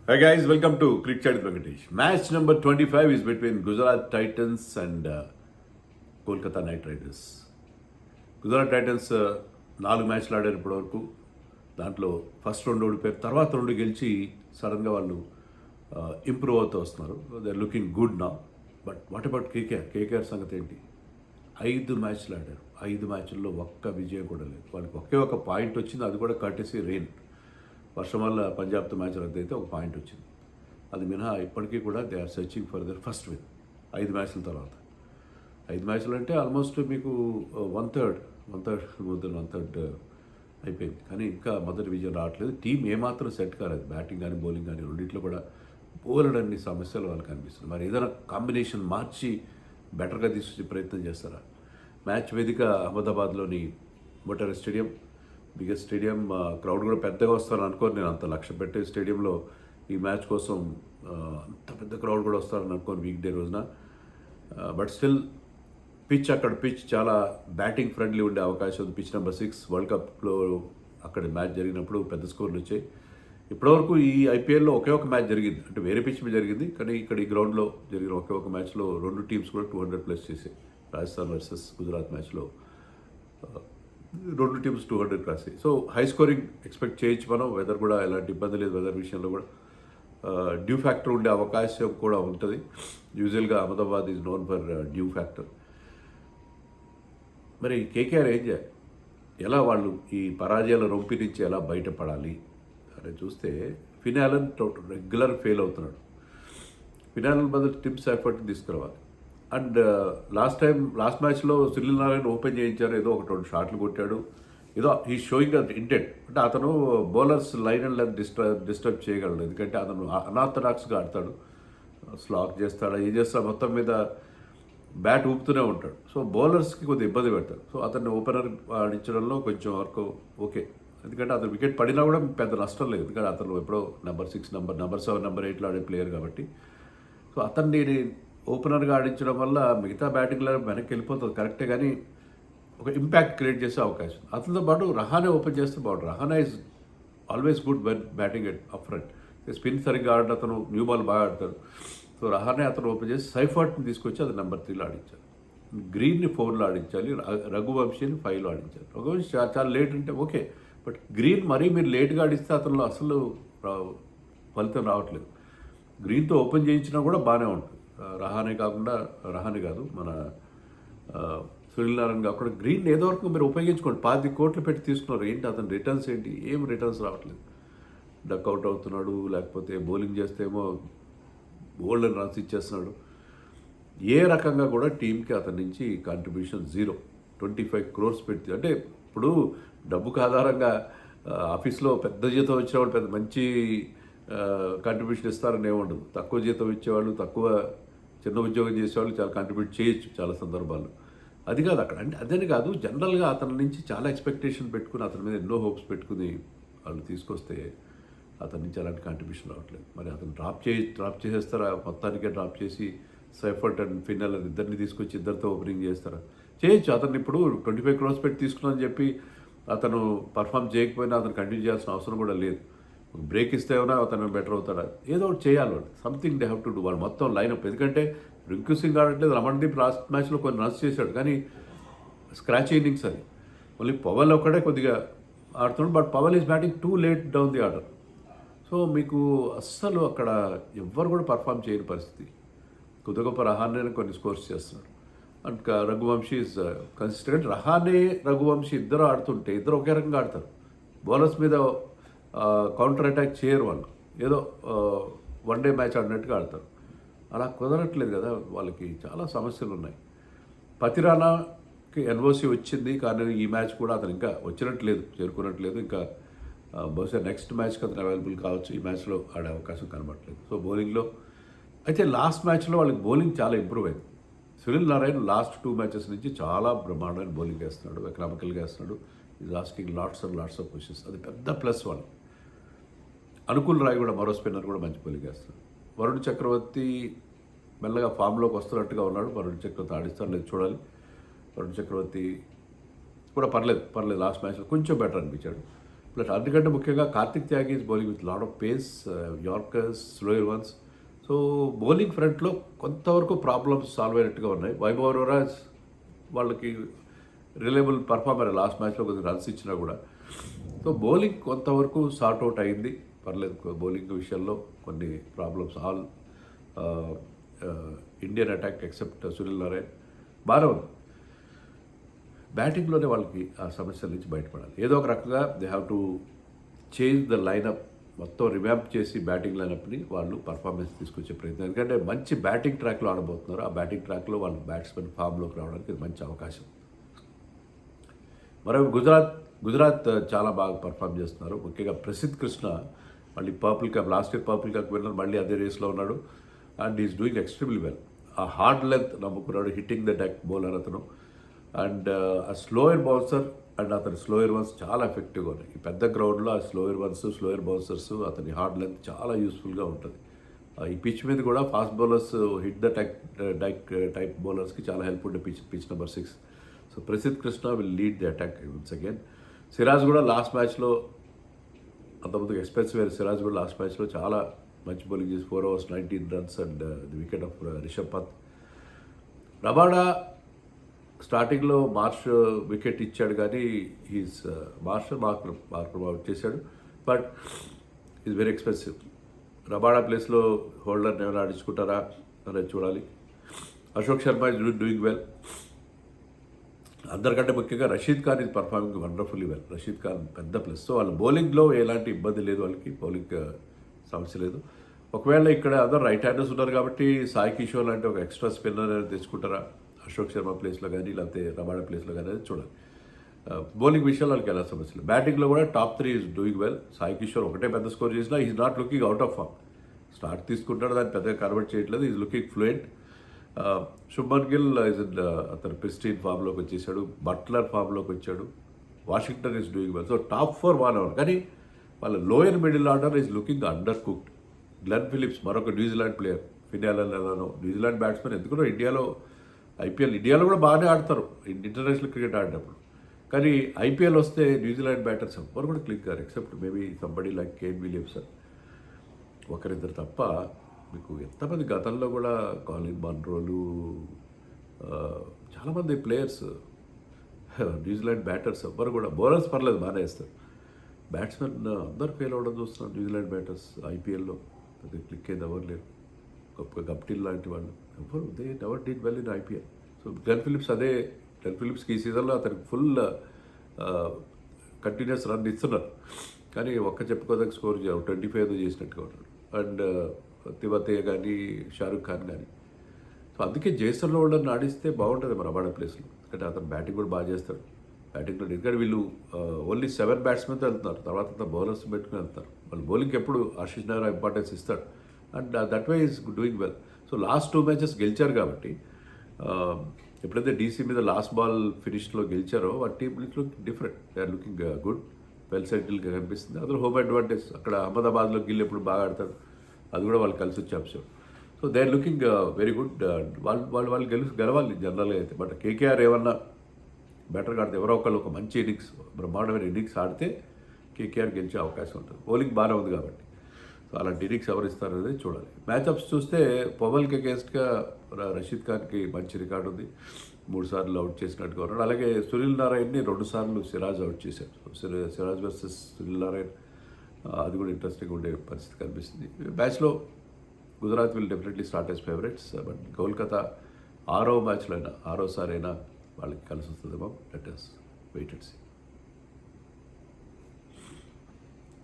Hi guys, welcome to Cricket Venkatesh. Match number 25 is between Gujarat Titans and Kolkata Knight Riders. Gujarat Titans 4 మ్యాచ్లు ఆడారు ఇప్పటివరకు. దాంట్లో first 2 ఓడిపోయారు, తర్వాత 2 గెలిచి సడన్గా వాళ్ళు ఇంప్రూవ్ అవుతూ వస్తున్నారు. దే ఆర్ లుకింగ్ గుడ్ నా. బట్ వాట్ అబౌట్ కేకేఆర్ సంగతి ఏంటి? 5 మ్యాచ్లు ఆడారు, 5 మ్యాచ్ల్లో ఒక్క విజయం కూడా లేదు. వాళ్ళకి ఒకే ఒక పాయింట్ వచ్చింది, అది కూడా కట్టేసి రెయిన్ వర్షం వల్ల పంజాబ్తో మ్యాచ్ రద్దు అయితే ఒక పాయింట్ వచ్చింది. అది మినహా ఇప్పటికీ కూడా they are searching for their first win 5 మ్యాచ్ల తర్వాత. 5 మ్యాచ్లు అంటే ఆల్మోస్ట్ మీకు వన్ థర్డ్ అయిపోయింది. కానీ ఇంకా మొదటి విజయం రావట్లేదు. టీం ఏమాత్రం సెట్ కాలేదు, బ్యాటింగ్ కానీ బౌలింగ్ కానీ రెండింటిలో కూడా బోలెడన్ని సమస్యలు వాళ్ళకి కనిపిస్తుంది. మరి ఏదైనా కాంబినేషన్ మార్చి బెటర్గా తీసుకొచ్చే ప్రయత్నం చేస్తారా? మ్యాచ్ వేదిక అహ్మదాబాద్లోని Motera stadium, biggest stadium. Crowd కూడా పెద్దగా వస్తారని అనుకోని, నేను అంత లక్ష్య పెట్టే స్టేడియంలో ఈ మ్యాచ్ కోసం అంత పెద్ద క్రౌడ్ కూడా వస్తారని అనుకోని వీక్ డే రోజున. బట్ స్టిల్ పిచ్ చాలా బ్యాటింగ్ ఫ్రెండ్లీ ఉండే అవకాశం ఉంది. పిచ్ నెంబర్ 6 వరల్డ్ కప్లో అక్కడ మ్యాచ్ జరిగినప్పుడు పెద్ద స్కోర్లు వచ్చాయి. ఇప్పటివరకు ఈ ఐపీఎల్లో ఒకే ఒక మ్యాచ్ జరిగింది, అంటే వేరే పిచ్ మీద జరిగింది, కానీ ఇక్కడ ఈ గ్రౌండ్లో జరిగిన ఒకే ఒక మ్యాచ్లో 2 టీమ్స్ కూడా 200+ చేసాయి. రాజస్థాన్ వర్సెస్ గుజరాత్ మ్యాచ్లో 2 టీమ్స్ 200 క్రాస్ అయ్యాయి. సో హై స్కోరింగ్ ఎక్స్పెక్ట్ చేయొచ్చు మనం. వెదర్ కూడా ఎలాంటి ఇబ్బంది లేదు, వెదర్ విషయంలో కూడా డ్యూ ఫ్యాక్టర్ ఉండే అవకాశం కూడా ఉంటుంది. యూజువల్గా Ahmedabad is known for dew factor. మరి కేకేఆర్ ఏం చేయాలి? ఎలా వాళ్ళు ఈ పరాజయాల రొంపి నుంచి ఎలా బయటపడాలి అని చూస్తే, ఫినాలన్ రెగ్యులర్ ఫెయిల్ అవుతున్నాడు. ఫినాలన్ బదులు టిప్స్ ఎఫర్ట్ తీసుకురావాలి. అండ్ లాస్ట్ మ్యాచ్లో సునీల్ నారాయణ ఓపెన్ చేయించారు, ఏదో 1-2 షాట్లు కొట్టాడు, ఏదో హీ షోయింగ్ ఇంటెంట్. అంటే అతను bowlers line and length disturb చేయగలడు, ఎందుకంటే అతను అనార్థడాక్స్గా ఆడతాడు, స్లాక్ చేస్తాడు, ఏం చేస్తాడు, మొత్తం మీద బ్యాట్ ఊపుతూనే ఉంటాడు. సో బౌలర్స్కి కొద్దిగా ఇబ్బంది పెడతాడు. సో అతన్ని ఓపెనర్ ఆడించడంలో కొంచెం వరకు ఓకే, ఎందుకంటే అతను వికెట్ పడినా కూడా పెద్ద నష్టం లేదు, ఎందుకంటే అతను ఎప్పుడో నెంబర్ 6 నెంబర్ 7 నెంబర్ 8లో ఆడే ప్లేయర్ కాబట్టి. సో అతన్ని ఓపెనర్గా ఆడించడం వల్ల మిగతా బ్యాటింగ్లో వెనక్కి వెళ్ళిపోతుంది కరెక్టే, కానీ ఒక ఇంపాక్ట్ క్రియేట్ చేసే అవకాశం. అతనితో పాటు రహానే ఓపెన్ చేస్తే బాగుంటుంది. Rahane is always good batting up front. Spin సరిగ్గా ఆడిన అతను, న్యూ బాల్ బాగా ఆడతాడు. సో రహానే అతను ఓపెన్ చేసి సైఫర్ట్ని తీసుకొచ్చి అది నెంబర్ 3లో ఆడించాలి, గ్రీన్ని 4లో ఆడించాలి, రఘువంశీని 5లో ఆడించాలి. రఘువంశీ చాలా లేట్ అంటే ఓకే, బట్ గ్రీన్ మరీ మీరు లేట్గా ఆడిస్తే అతను అసలు ఫలితం రావట్లేదు. గ్రీన్తో ఓపెన్ చేయించినా కూడా బాగానే ఉంటుంది. రహానే కాదు, మన సునీల్ నారాయణ కాకుండా గ్రీన్ ఏదో వరకు మీరు ఉపయోగించుకోండి. 25 కోట్లు పెట్టి తీసుకున్నారు, ఏంటి అతని రిటర్న్స్ ఏంటి? ఏం రిటర్న్స్ రావట్లేదు. డక్అవుట్ అవుతున్నాడు, లేకపోతే బౌలింగ్ చేస్తేమో బోల్డెన్ రన్స్ ఇచ్చేస్తున్నాడు. ఏ రకంగా కూడా టీంకి అతని నుంచి కాంట్రిబ్యూషన్ 0. 25 crores పెట్టి, అంటే ఇప్పుడు డబ్బుకు ఆధారంగా ఆఫీస్లో పెద్ద జీతం వచ్చేవాళ్ళు పెద్ద మంచి కాంట్రిబ్యూషన్ ఇస్తారని ఏముండదు. తక్కువ జీతం ఇచ్చేవాళ్ళు, చిన్న ఉద్యోగం చేసేవాళ్ళు చాలా కాంట్రిబ్యూట్ చేయొచ్చు చాలా సందర్భాల్లో. అది కాదు అక్కడ, అంటే అదని కాదు, జనరల్గా అతని నుంచి చాలా ఎక్స్పెక్టేషన్ పెట్టుకుని, అతని మీద ఎన్నో హోప్స్ పెట్టుకుని వాళ్ళు తీసుకొస్తే అతని నుంచి అలాంటి కాంట్రిబ్యూషన్ రావట్లేదు. మరి అతను డ్రాప్ చేసేస్తారా? మొత్తానికే డ్రాప్ చేసి సైఫర్ట్ అండ్ ఫిన్నల్ ఇద్దరిని తీసుకొచ్చి ఇద్దరితో ఓపెనింగ్ చేస్తారా? చేయొచ్చు. అతను ఇప్పుడు 25 crores పెట్టి తీసుకున్నాను చెప్పి అతను పర్ఫామ్ చేయకపోయినా అతను కంటిన్యూ చేయాల్సిన అవసరం కూడా లేదు. బ్రేక్ ఇస్తేమైనా అతను బెటర్ అవుతాడా? ఏదో ఒకటి చేయాలి వాళ్ళు. Something they have to do. వాళ్ళు మొత్తం లైనప్, ఎందుకంటే రింకు సింగ్ ఆడట్లేదు, రమణ్దీప్ లాస్ట్ మ్యాచ్లో కొన్ని రన్స్ చేశాడు, కానీ స్క్రాచ్ ఇన్నింగ్స్ అది. ఓన్లీ పవల్ ఒక్కడే కొద్దిగా ఆడుతున్నాడు, but పవల్ is batting too laid down the order. So మీకు అస్సలు అక్కడ ఎవ్వరు కూడా పర్ఫామ్ చేయని పరిస్థితి. కొద్ది గొప్ప రహానే కొన్ని స్కోర్స్ చేస్తున్నారు, and Raghuvanshi is consistent. Rahane Raghuvanshi ఇద్దరు ఆడుతుంటే ఇద్దరు ఒకే రకంగా ఆడతారు. బౌలర్స్ మీద కౌంటర్ అటాక్ చేయరు వాళ్ళు, ఏదో వన్డే మ్యాచ్ ఆడినట్టుగా ఆడతారు. అలా కుదరట్లేదు కదా, వాళ్ళకి చాలా సమస్యలు ఉన్నాయి. పతిరానాకి ఎన్ఓసి వచ్చింది, కానీ ఈ మ్యాచ్ కూడా అతను ఇంకా చేరుకున్నట్లేదు. ఇంకా బహుశా నెక్స్ట్ మ్యాచ్కి అతను అవైలబుల్ కావచ్చు. ఈ మ్యాచ్లో ఆడే అవకాశం కనబడట్లేదు. సో బౌలింగ్లో అయితే లాస్ట్ మ్యాచ్లో వాళ్ళకి బౌలింగ్ చాలా ఇంప్రూవ్ అయింది. సునీల్ నారాయణ లాస్ట్ 2 మ్యాచెస్ నుంచి చాలా బ్రహ్మాండమైన బౌలింగ్ వేస్తున్నాడు, ఎకనామికల్గా వేస్తున్నాడు. Is asking lots of questions. అది పెద్ద ప్లస్ వాళ్ళు. అనుకుల్ రాయ్ కూడా, మరో స్పిన్నర్ కూడా మంచి బౌలింగ్ వేస్తున్నాడు. వరుణ్ చక్రవర్తి మెల్లగా ఫామ్లోకి వస్తున్నట్టుగా ఉన్నాడు. వరుణ్ చక్రవర్తి ఆడిస్తాడు లేదు చూడాలి. వరుణ్ చక్రవర్తి కూడా పర్లేదు. లాస్ట్ మ్యాచ్లో కొంచెం బెటర్ అనిపించాడు. ప్లస్ అందుకంటే ముఖ్యంగా Kartik Tyagi is bowling with lot of pace, yorkers, slower ones. So bowling ఫ్రంట్లో కొంతవరకు ప్రాబ్లమ్స్ సాల్వ్ అయినట్టుగా ఉన్నాయి. వైభవ్ అరోరా వాళ్ళకి రిలయబుల్ పర్ఫార్మర్ లాస్ట్ మ్యాచ్లో కొద్దిగా రన్స్ ఇచ్చినా కూడా. సో బౌలింగ్ కొంతవరకు సార్ట్ అవుట్ అయింది, పర్లేదు. బౌలింగ్ విషయంలో కొన్ని problems all Indian attack except Sunil Narayan బాగానే ఉంది. బ్యాటింగ్లోనే వాళ్ళకి ఆ సమస్యల నుంచి బయటపడాలి. ఏదో ఒక రకంగా they have to change the lineup, మొత్తం రివ్యాంప్ చేసి బ్యాటింగ్ లైనప్ని వాళ్ళు పర్ఫార్మెన్స్ తీసుకొచ్చే ప్రయత్నం. ఎందుకంటే మంచి బ్యాటింగ్ ట్రాక్లో ఆడబోతున్నారు. ఆ బ్యాటింగ్ ట్రాక్లో వాళ్ళు బ్యాట్స్మెన్ ఫామ్లోకి రావడానికి ఇది మంచి అవకాశం. మరో గుజరాత్ చాలా బాగా పర్ఫామ్ చేస్తున్నారు. ముఖ్యంగా ప్రసిద్ధ్ కృష్ణ మళ్ళీ purple cap, last year purple cap winner, మళ్ళీ అదే రేస్లో ఉన్నాడు. And is doing extremely well. ఆ హార్డ్ లెంత్ నమ్ముకున్నాడు, హిట్టింగ్ ద డెక్ బౌలర్ అతను. అండ్ ఆ స్లోయర్ బౌన్సర్ అండ్ అతని స్లోయర్ వన్స్ చాలా ఎఫెక్టివ్గా ఉన్నాయి. ఈ పెద్ద గ్రౌండ్లో ఆ స్లోయర్ వన్స్, స్లోయర్ బౌన్సర్స్, అతని హార్డ్ లెంత్ చాలా యూస్ఫుల్గా ఉంటుంది. ఈ పిచ్ మీద కూడా fast bowlers, hit the deck type బౌలర్స్కి చాలా హెల్ప్ ఉండే pitch number 6. So Prasidh Krishna will lead the attack once again. Siraj కూడా లాస్ట్ మ్యాచ్లో, అంతకుముందు ఎక్స్పెన్సివ్ అయిన సిరాజ్ కూడా లాస్ట్ మ్యాచ్లో చాలా మంచి బౌలింగ్ చేసి 4 overs 19 runs and the wicket of Rishabh Pant. Rabada స్టార్టింగ్లో మార్ష్ వికెట్ ఇచ్చాడు, కానీ హీస్ మార్క్ అవుట్ చేశాడు. But is very expensive. Rabada ప్లేస్లో హోల్డర్ని ఏమైనా ఆడించుకుంటారా అనేది చూడాలి. Ashok Sharma is doing well. అందరికంటే ముఖ్యంగా Rashid Khan is performing wonderfully well. Rashid Khan పెద్ద ప్లస్. సో వాళ్ళ బౌలింగ్లో ఎలాంటి ఇబ్బంది లేదు, వాళ్ళకి బౌలింగ్ సమస్య లేదు. ఒకవేళ ఇక్కడ అందరు రైట్ హ్యాండర్స్ ఉన్నారు కాబట్టి సాయి కిషోర్ లాంటి ఒక ఎక్స్ట్రా స్పిన్నర్ తెచ్చుకుంటారా అశోక్ శర్మ ప్లేస్లో కానీ, లేకపోతే రబాడా ప్లేస్లో కానీ అనేది చూడాలి. బౌలింగ్ విషయంలో వాళ్ళకి ఎలా సమస్యలు. బ్యాటింగ్లో కూడా top 3 is doing well. Sai Kishore ఒకటే పెద్ద స్కోర్ చేసినా is not looking out of form. Start తీసుకుంటాడు, దాన్ని పెద్దగా కన్వర్ట్ చేయట్లేదు. Is looking fluent. Shubman Gill is అతను ప్రిస్టీన్ ఫామ్లోకి వచ్చేసాడు. బట్లర్ ఫామ్లోకి వచ్చాడు. Washington is doing well. So top 4 బాగానే ఉన్నారు, కానీ వాళ్ళ lower middle order is looking undercooked. Glenn Phillips మరొక న్యూజిలాండ్ ప్లేయర్, ఫినాలెలానో న్యూజిలాండ్ బ్యాట్స్మెన్. ఎందుకంటే ఇండియాలో కూడా బాగానే ఆడతారు ఇంటర్నేషనల్ క్రికెట్ ఆడినప్పుడు, కానీ ఐపీఎల్ వస్తే న్యూజిలాండ్ బ్యాటర్స్ ఎవరు కూడా క్లిక్ గారు, except maybe somebody like Kane Williamson, ఒకరిద్దరు తప్ప. మీకు ఎంతమంది గతంలో కూడా కాలిన్ మన్రోలు, చాలామంది ప్లేయర్స్ న్యూజిలాండ్ బ్యాటర్స్ ఎవ్వరు కూడా. బౌలర్స్ పర్లేదు బాగానే వేస్తారు, బ్యాట్స్మెన్ అందరు ఫెయిల్ అవ్వడం చూస్తున్నాం. న్యూజిలాండ్ బ్యాటర్స్ ఐపీఎల్లో అది క్లిక్ అయింది ఎవరు లేరు. గొప్ప గప్టిల్ లాంటి వాళ్ళు ఎవరు, they never did well in IPL. So Glenn ఫిలిప్స్కి ఈ సీజన్లో అతనికి ఫుల్ కంటిన్యూస్ రన్ ఇస్తున్నారు, కానీ చెప్పుకోదగ్గ స్కోర్ 25 చేసినట్టుగా ఉన్నాడు. అండ్ తివతే కానీ, షారుఖ్ ఖాన్ కానీ. సో అందుకే జేసన్లో వాళ్ళని ఆడిస్తే బాగుంటుంది మన రబాడా ప్లేస్లో, ఎందుకంటే అతను బ్యాటింగ్ కూడా బాగా చేస్తాడు. బ్యాటింగ్లో ఎందుకంటే వీళ్ళు ఓన్లీ 7 బ్యాట్స్మెన్తో వెళ్తున్నారు, తర్వాత బౌలర్స్ పెట్టుకుని వెళ్తారు. వాళ్ళు బౌలింగ్కి ఎప్పుడు ఆశీష్ నెహ్రా ఇంపార్టెన్స్ ఇస్తాడు. And that way is doing well. So last 2 matches గెలిచారు కాబట్టి, ఎప్పుడైతే డీసీ మీద లాస్ట్ బాల్ ఫినిష్లో గెలిచారో ఆ team look different. They are looking good, well సెటిల్గా కనిపిస్తుంది. అందులో హోమ్ అడ్వాంటేజ్. అక్కడ అహ్మదాబాద్లో గిల్ ఎప్పుడు బాగా ఆడతాడు, అది కూడా వాళ్ళు కలిసి వచ్చే అంశం. So they are looking very good. వాళ్ళు గెలవాలి జనరల్గా అయితే. బట్ కేకేఆర్ ఏమన్నా బెటర్గా ఆడితే, ఎవరో ఒకళ్ళు ఒక మంచి ఇన్నింగ్స్, బ్రహ్మాండమైన ఇన్నింగ్స్ ఆడితే కేకేఆర్ గెలిచే అవకాశం ఉంటుంది. బౌలింగ్ బాగానే ఉంది కాబట్టి. సో అలాంటి ఇన్నింగ్స్ ఎవరు ఇస్తారనేది చూడాలి. మ్యాచ్అప్స్ చూస్తే పవల్కి అగేన్స్ట్గా రషీద్ ఖాన్కి మంచి రికార్డు ఉంది, 3 సార్లు అవుట్ చేసినట్టుగా ఉన్నాడు. అలాగే సునీల్ నారాయణ్ని 2 సార్లు సిరాజ్ అవుట్ చేశాడు. సిరాజ్ వర్సెస్ సునీల్ నారాయణ్, అది కూడా ఇంట్రెస్టింగ్ ఉండే పరిస్థితి కనిపిస్తుంది. మ్యాచ్లో Gujarat will definitely start as favourites. But Kolkata 6వ మ్యాచ్లో అయినా 6వ సారి అయినా వాళ్ళకి కలిసి వస్తుందేమో. Let us wait and see.